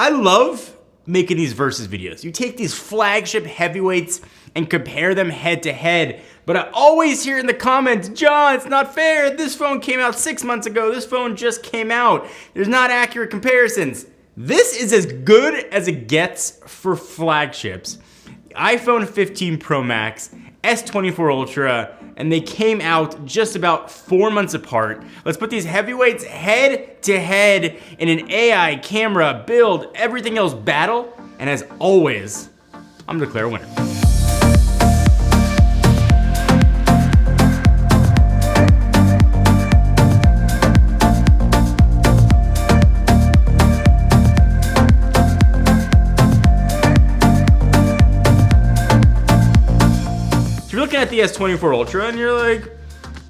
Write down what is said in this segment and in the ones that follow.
I love making these versus videos. You take these flagship heavyweights and compare them head to head, but I always hear in the comments, John, it's not fair. This phone came out 6 months ago. This phone just came out. There's not accurate comparisons. This is as good as it gets for flagships. iPhone 15 Pro Max, S24 Ultra, and they came out just about 4 months apart. Let's put these heavyweights head to head in an AI, camera, build, everything else battle, and as always, I'm gonna declare a winner. You're looking at the S24 Ultra and you're like,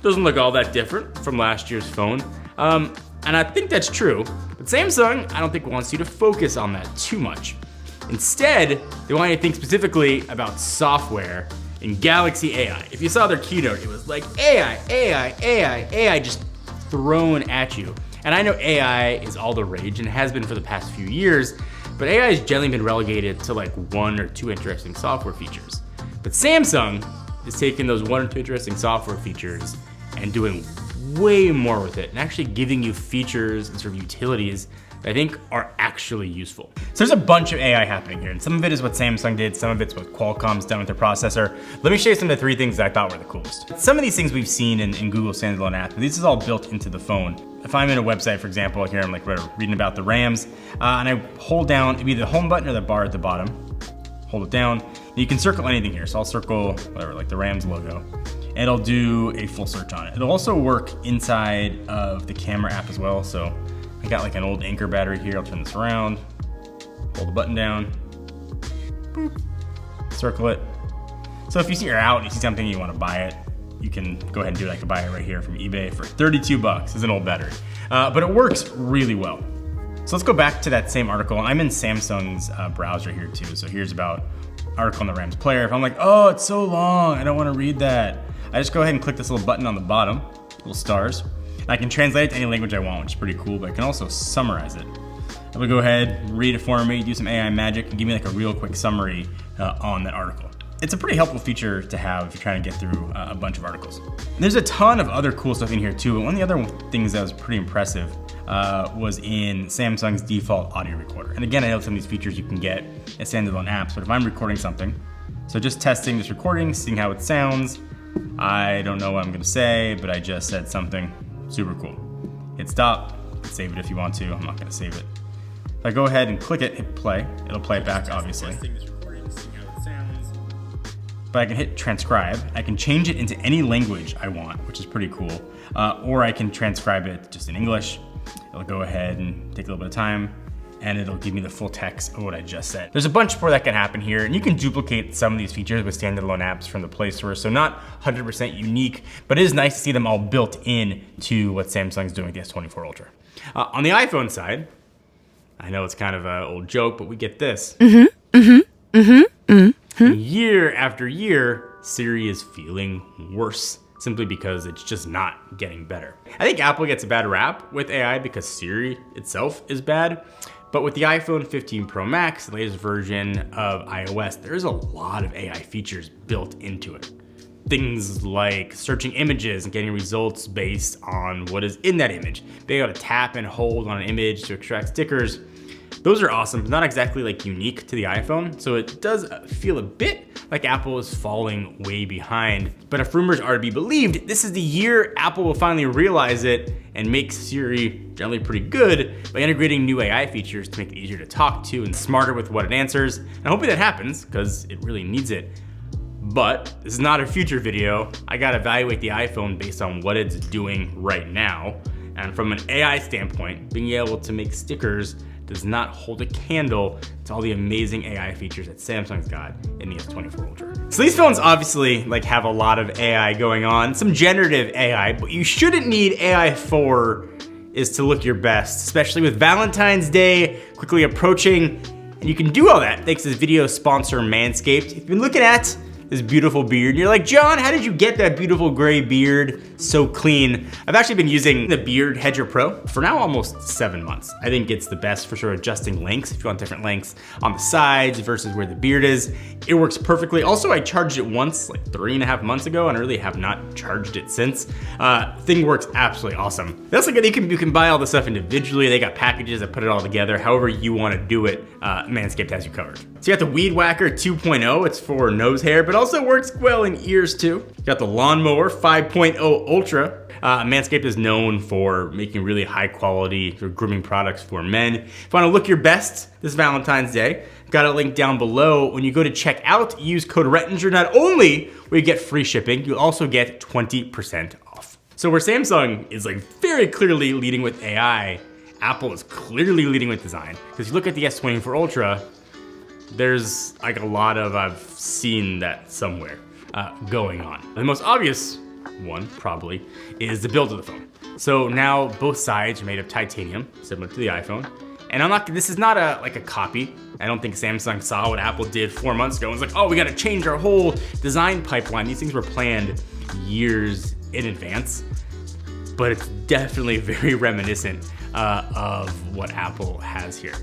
doesn't look all that different from last year's phone. And I think that's true, but Samsung, I don't think wants you to focus on that too much. Instead, they want you to think specifically about software and Galaxy AI. If you saw their keynote, it was like AI just thrown at you. And I know AI is all the rage and has been for the past few years, but AI has generally been relegated to like 1 or 2 interesting software features. But Samsung is taking those 1 or 2 interesting software features and doing way more with it and actually giving you features and sort of utilities that I think are actually useful. So there's a bunch of AI happening here, and some of it is what Samsung did, some of it's what Qualcomm's done with their processor. Let me show you some of the 3 things that I thought were the coolest. Some of these things we've seen in Google standalone apps, but this is all built into the phone. If I'm in a website, for example, here I'm like reading about the RAMs, and I hold down either the home button or the bar at the bottom, hold it down. You can circle anything here, so I'll circle whatever, like the Rams logo, and it'll do a full search on it. It'll also work inside of the camera app as well, so I got like an old Anchor battery here. I'll turn this around, hold the button down, boop, circle it. So if you're out and you see something and you want to buy it, you can go ahead and do it. I could buy it right here from eBay for 32 bucks as an old battery. But it works really well. So let's go back to that same article. I'm in Samsung's browser here too. So here's about article on the Rams player. If I'm like, oh, it's so long, I don't want to read that, I just go ahead and click this little button on the bottom, little stars. And I can translate it to any language I want, which is pretty cool, but I can also summarize it. I will go ahead, read it for me, do some AI magic, and give me like a real quick summary on that article. It's a pretty helpful feature to have if you're trying to get through a bunch of articles. And there's a ton of other cool stuff in here too, but one of the other things that was pretty impressive was in Samsung's default audio recorder. And again, I know some of these features you can get as standalone apps, but if I'm recording something, so just testing this recording, seeing how it sounds, I don't know what I'm gonna say, but I just said something super cool. Hit stop, save it if you want to, I'm not gonna save it. If I go ahead and click it, hit play, it'll play it back obviously. But I can hit transcribe. I can change it into any language I want, which is pretty cool. Or I can transcribe it just in English. It'll go ahead and take a little bit of time, and it'll give me the full text of what I just said. There's a bunch more that can happen here, and you can duplicate some of these features with standalone apps from the Play Store, so not 100% unique, but it is nice to see them all built in to what Samsung's doing with the S24 Ultra. On the iPhone side, I know it's kind of an old joke, but we get this. Year after year, Siri is feeling worse simply because it's just not getting better. I think Apple gets a bad rap with AI because Siri itself is bad. But with the iPhone 15 Pro Max, the latest version of iOS, there's a lot of AI features built into it. Things like searching images and getting results based on what is in that image. Being able to tap and hold on an image to extract stickers. Those are awesome, not exactly like unique to the iPhone, so it does feel a bit like Apple is falling way behind. But if rumors are to be believed, this is the year Apple will finally realize it and make Siri generally pretty good by integrating new AI features to make it easier to talk to and smarter with what it answers. And hopefully that happens, because it really needs it. But this is not a future video. I gotta evaluate the iPhone based on what it's doing right now. And from an AI standpoint, being able to make stickers does not hold a candle to all the amazing AI features that Samsung's got in the S24 Ultra. So these phones obviously have a lot of AI going on, some generative AI, but you shouldn't need AI for is to look your best, especially with Valentine's Day quickly approaching. And you can do all that thanks to this video sponsor Manscaped. If you've been looking at this beautiful beard. You're like, John, how did you get that beautiful gray beard so clean? I've actually been using the Beard Hedger Pro for now almost 7 months. I think it's the best for sort of adjusting lengths. If you want different lengths on the sides versus where the beard is, it works perfectly. Also, I charged it once like 3.5 months ago and I really have not charged it since. Thing works absolutely awesome. That's like, you can buy all the stuff individually. They got packages that put it all together. However you want to do it, Manscaped has you covered. So you got the Weed Whacker 2.0. It's for nose hair, but also works well in ears too. You got the Lawnmower 5.0 Ultra. Manscaped is known for making really high quality grooming products for men. If you want to look your best this Valentine's Day, got a link down below. When you go to check out, use code Rettinger. Not only will you get free shipping, you'll also get 20% off. So where Samsung is like very clearly leading with AI, Apple is clearly leading with design. Because you look at the S24 Ultra, there's like a lot of, I've seen that somewhere going on. The most obvious one probably is the build of the phone. So now both sides are made of titanium, similar to the iPhone. And this is not like a copy. I don't think Samsung saw what Apple did 4 months ago and was like, oh, we gotta change our whole design pipeline. These things were planned years in advance, but it's definitely very reminiscent of what Apple has here.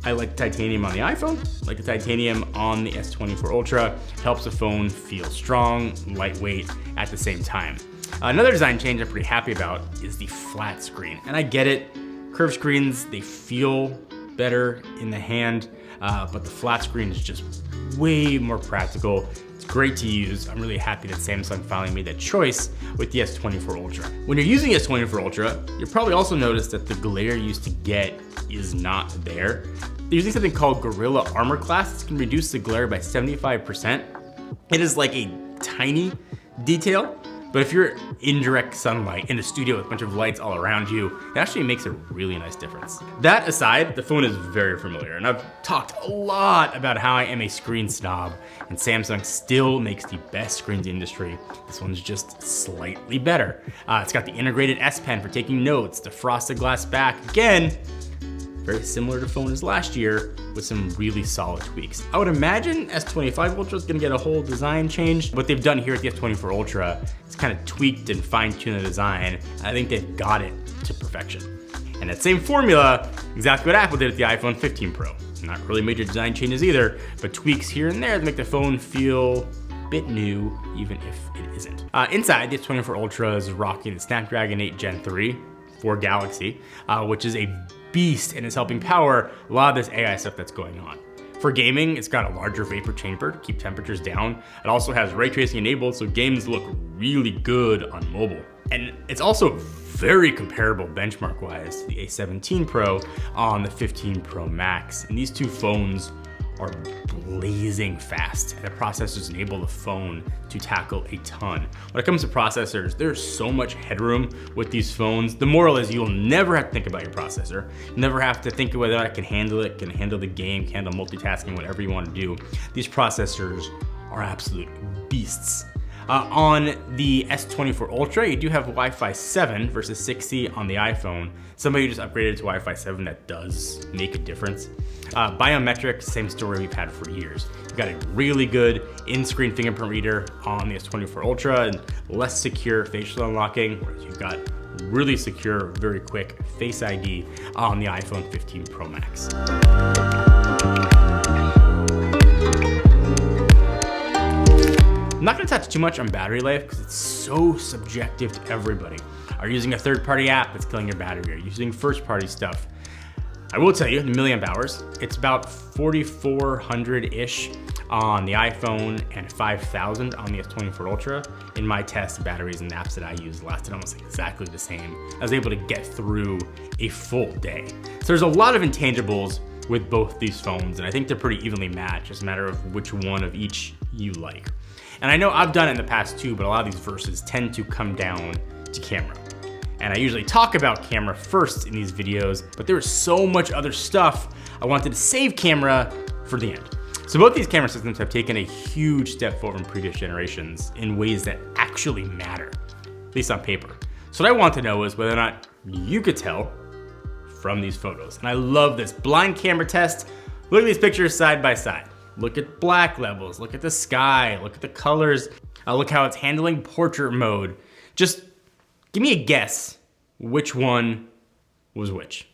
I like titanium on the iPhone, like the titanium on the S24 Ultra. It helps the phone feel strong, lightweight at the same time. Another design change I'm pretty happy about is the flat screen. And I get it, curved screens, they feel better in the hand, but the flat screen is just way more practical. It's great to use. I'm really happy that Samsung finally made that choice with the S24 Ultra. When you're using S24 Ultra, you'll probably also notice that the glare you used to get is not there. They're using something called Gorilla Armor Glass. It can reduce the glare by 75%. It is like a tiny detail, but if you're in direct sunlight in a studio with a bunch of lights all around you, it actually makes a really nice difference. That aside, the phone is very familiar, and I've talked a lot about how I am a screen snob, and Samsung still makes the best screens in the industry. This one's just slightly better. It's got the integrated S Pen for taking notes, the frosted glass back. Again, very similar to phone as last year with some really solid tweaks. I would imagine S25 Ultra is gonna get a whole design change. What they've done here at the S24 Ultra is kind of tweaked and fine-tuned the design. I think they've got it to perfection. And that same formula, exactly what Apple did at the iPhone 15 Pro. Not really major design changes either, but tweaks here and there to make the phone feel a bit new, even if it isn't. Inside, the S24 Ultra is rocking the Snapdragon 8 Gen 3 for Galaxy, which is a beast and is helping power a lot of this AI stuff that's going on. For gaming, it's got a larger vapor chamber to keep temperatures down. It also has ray tracing enabled, so games look really good on mobile. And it's also very comparable benchmark-wise to the A17 Pro on the 15 Pro Max. And these two phones are blazing fast, and the processors enable the phone to tackle a ton. When it comes to processors, there's so much headroom with these phones. The moral is you'll never have to think about your processor. You'll never have to think of whether I can handle it, can handle the game, can handle multitasking, whatever you want to do. These processors are absolute beasts. On the S24 Ultra, you do have Wi-Fi 7 versus 6E on the iPhone. Somebody who just upgraded to Wi-Fi 7, that does make a difference. Biometrics, same story we've had for years. You've got a really good in-screen fingerprint reader on the S24 Ultra and less secure facial unlocking, whereas you've got really secure, very quick FaceID on the iPhone 15 Pro Max. I'm not gonna touch too much on battery life because it's so subjective to everybody. Are you using a third-party app that's killing your battery? Are you using first-party stuff? I will tell you, the milliamp hours, it's about 4,400-ish on the iPhone and 5,000 on the S24 Ultra. In my test, the batteries and apps that I used lasted almost exactly the same. I was able to get through a full day. So there's a lot of intangibles with both these phones, and I think they're pretty evenly matched. It's a matter of which one of each you like. And I know I've done it in the past too, but a lot of these verses tend to come down to camera. And I usually talk about camera first in these videos, but there is so much other stuff I wanted to save camera for the end. So both these camera systems have taken a huge step forward from previous generations in ways that actually matter, at least on paper. So what I want to know is whether or not you could tell from these photos. And I love this blind camera test. Look at these pictures side by side. Look at black levels, look at the sky, look at the colors, look how it's handling portrait mode. Just give me a guess which one was which.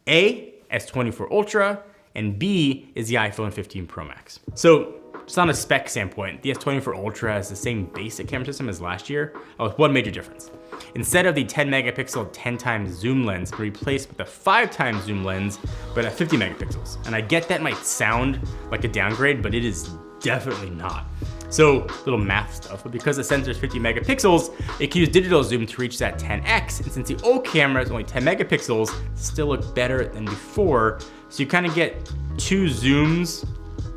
A, S24 Ultra, and B is the iPhone 15 Pro Max. So just on a spec standpoint, the S24 Ultra has the same basic camera system as last year, with one major difference. Instead of the 10 megapixel 10 times zoom lens, replaced with a 5 times zoom lens, but at 50 megapixels. And I get that might sound like a downgrade, but it is definitely not. So little math stuff, but because the sensor is 50 megapixels, it can use digital zoom to reach that 10x. And since the old camera is only 10 megapixels, still look better than before. So you kind of get 2 zooms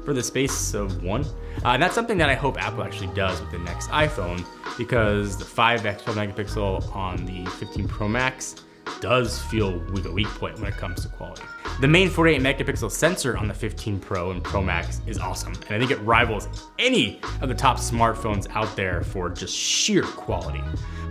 for the space of 1. And that's something that I hope Apple actually does with the next iPhone, because the 5x 12 megapixel on the 15 Pro Max does feel like a weak point when it comes to quality. The main 48 megapixel sensor on the 15 Pro and Pro Max is awesome, and I think it rivals any of the top smartphones out there for just sheer quality.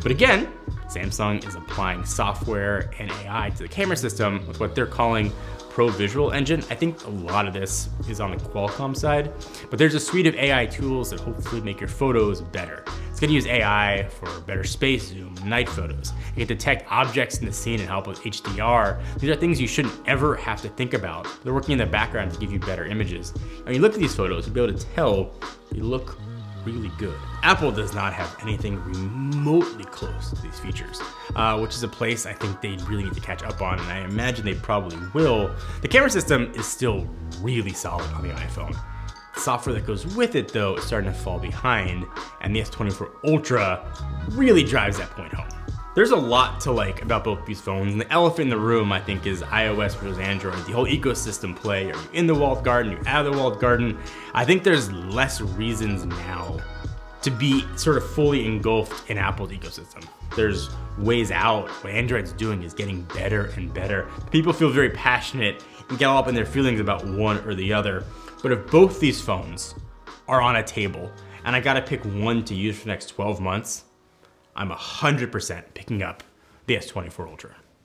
But again, Samsung is applying software and AI to the camera system with what they're calling Pro Visual Engine. I think a lot of this is on the Qualcomm side, but there's a suite of AI tools that hopefully make your photos better. It's gonna use AI for better space zoom, night photos. It can detect objects in the scene and help with HDR. These are things you shouldn't ever have to think about. They're working in the background to give you better images. When you look at these photos, you'll be able to tell they look really good. Apple does not have anything remotely close to these features, which is a place I think they really need to catch up on, and I imagine they probably will. The camera system is still really solid on the iPhone. The software that goes with it, though, is starting to fall behind, and the S24 Ultra really drives that point home. There's a lot to like about both these phones, and the elephant in the room, I think, is iOS versus Android, the whole ecosystem play. Are you in the walled garden? Are you out of the walled garden? I think there's less reasons now to be sort of fully engulfed in Apple's ecosystem. There's ways out. What Android's doing is getting better and better. People feel very passionate and get all up in their feelings about one or the other. But if both these phones are on a table and I gotta pick one to use for the next 12 months, I'm 100% picking up the S24 Ultra.